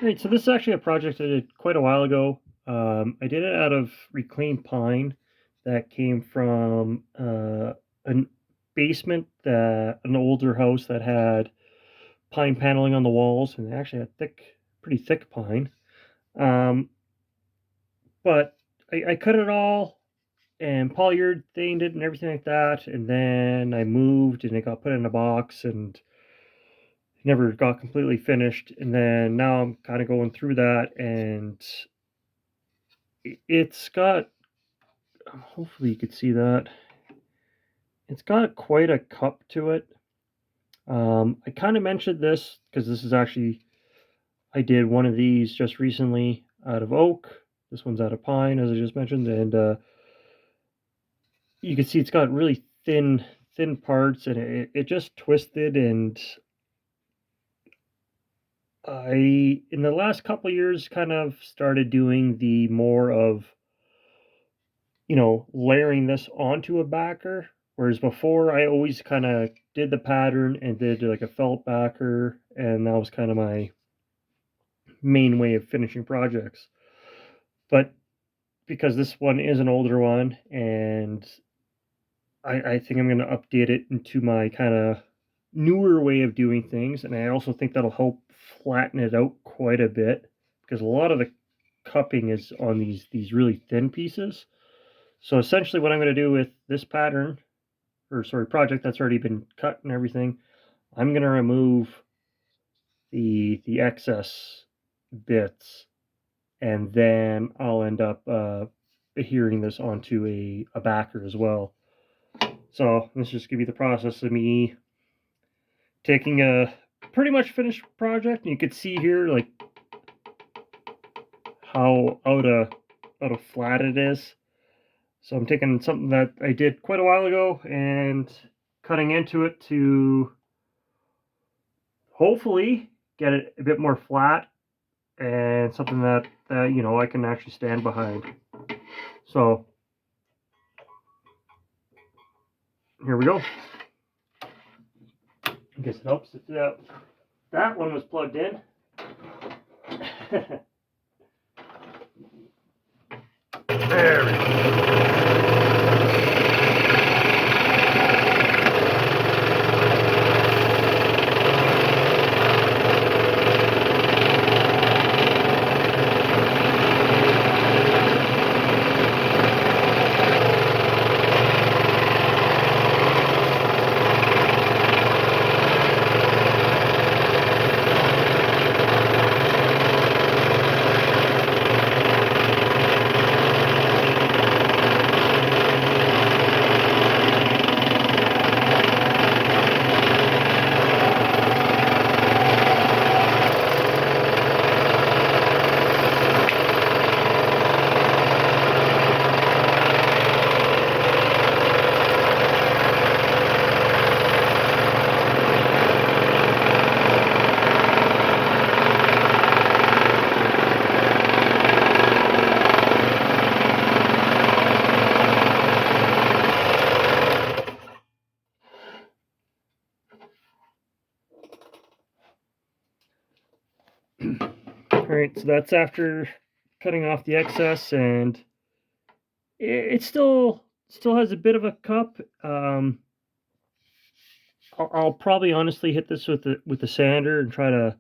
Right, so this is actually a project I did quite a while ago. I did it out of reclaimed pine that came from a basement that an older house that had pine paneling on the walls, and they actually had pretty thick pine. Um, but I cut it all and polyurethaned it and everything like that, and then I moved and it got put in a box and never got completely finished. And then now I'm kind of going through that, and it's got, hopefully you could see that, it's got quite a cup to it. I kind of mentioned this because this is actually, I did one of these just recently out of oak. This one's out of pine, as I just mentioned, and you can see it's got really thin parts, and it just twisted. And I, in the last couple of years, kind of started doing the more of, layering this onto a backer. Whereas before, I always kind of did the pattern and did like a felt backer, and that was kind of my main way of finishing projects. But because this one is an older one, and I think I'm going to update it into my kind of newer way of doing things, and I also think that'll help flatten it out quite a bit because a lot of the cupping is on these really thin pieces. So essentially, what I'm going to do with this pattern, or sorry, project that's already been cut and everything, I'm going to remove the excess bits, and then I'll end up adhering this onto a backer as well. So let's just give you the process of me taking a pretty much finished project, and you could see here like how out of flat it is. So I'm taking something that I did quite a while ago and cutting into it to hopefully get it a bit more flat and something that I can actually stand behind. So here we go. I guess it helps that one was plugged in. There we go. All right, so that's after cutting off the excess, and it still has a bit of a cup. I'll probably honestly hit this with the sander and try to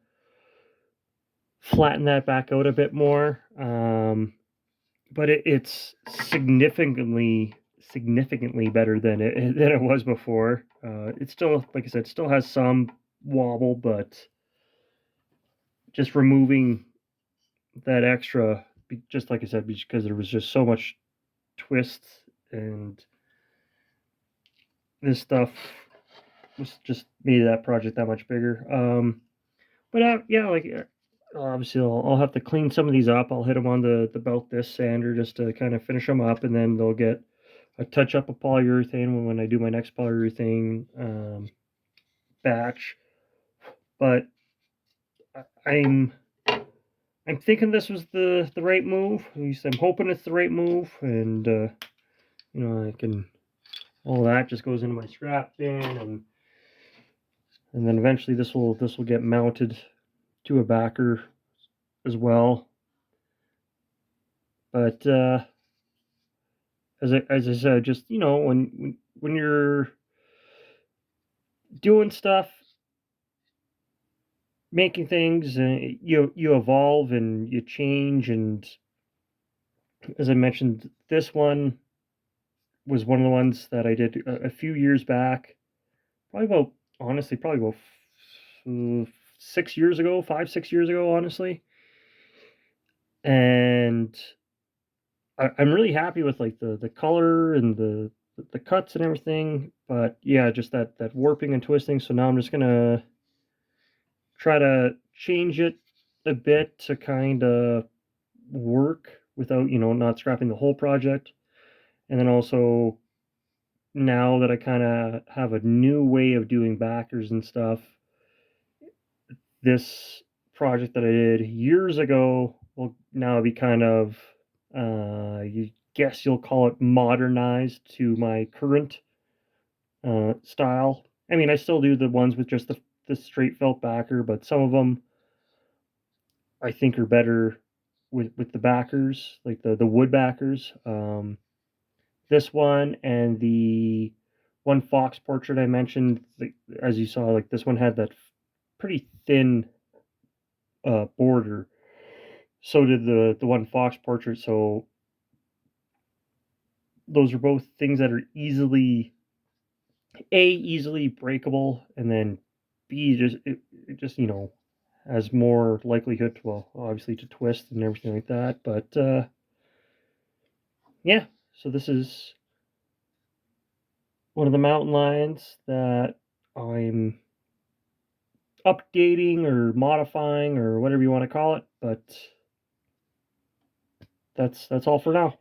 flatten that back out a bit more. But it's significantly better than it was before. It still, like I said, still has some wobble, but just removing that extra, just like I said, because there was just so much twist, and this stuff was just made that project that much bigger. But yeah, like obviously I'll have to clean some of these up. I'll hit them on the belt disc sander just to kind of finish them up, and then they'll get a touch up of polyurethane when I do my next polyurethane batch. But I'm I'm thinking this was the right move. At least I'm hoping it's the right move, and I can, all that just goes into my scrap bin, and then eventually this will get mounted to a backer as well. But as I said, just when you're doing stuff, making things, you evolve and you change. And as I mentioned, this one was one of the ones that I did a few years back, probably about honestly, probably about 6 years ago, 5 6 years ago, honestly. And I'm really happy with like the color and the cuts and everything. But yeah, just that warping and twisting. So now I'm just gonna try to change it a bit to kind of work without not scrapping the whole project. And then also, now that I kind of have a new way of doing backers and stuff, this project that I did years ago will now be kind of, you guess you'll call it modernized to my current style. I mean, I still do the ones with just the straight felt backer, but some of them I think are better with the backers, like the wood backers. This one and the one fox portrait I mentioned, as you saw, like this one had that pretty thin border. So did the one fox portrait. So those are both things that are easily breakable, and then b it just has more likelihood to, well, obviously, to twist and everything like that. But yeah, so this is one of the mountain lions that I'm updating or modifying or whatever you want to call it. But that's all for now.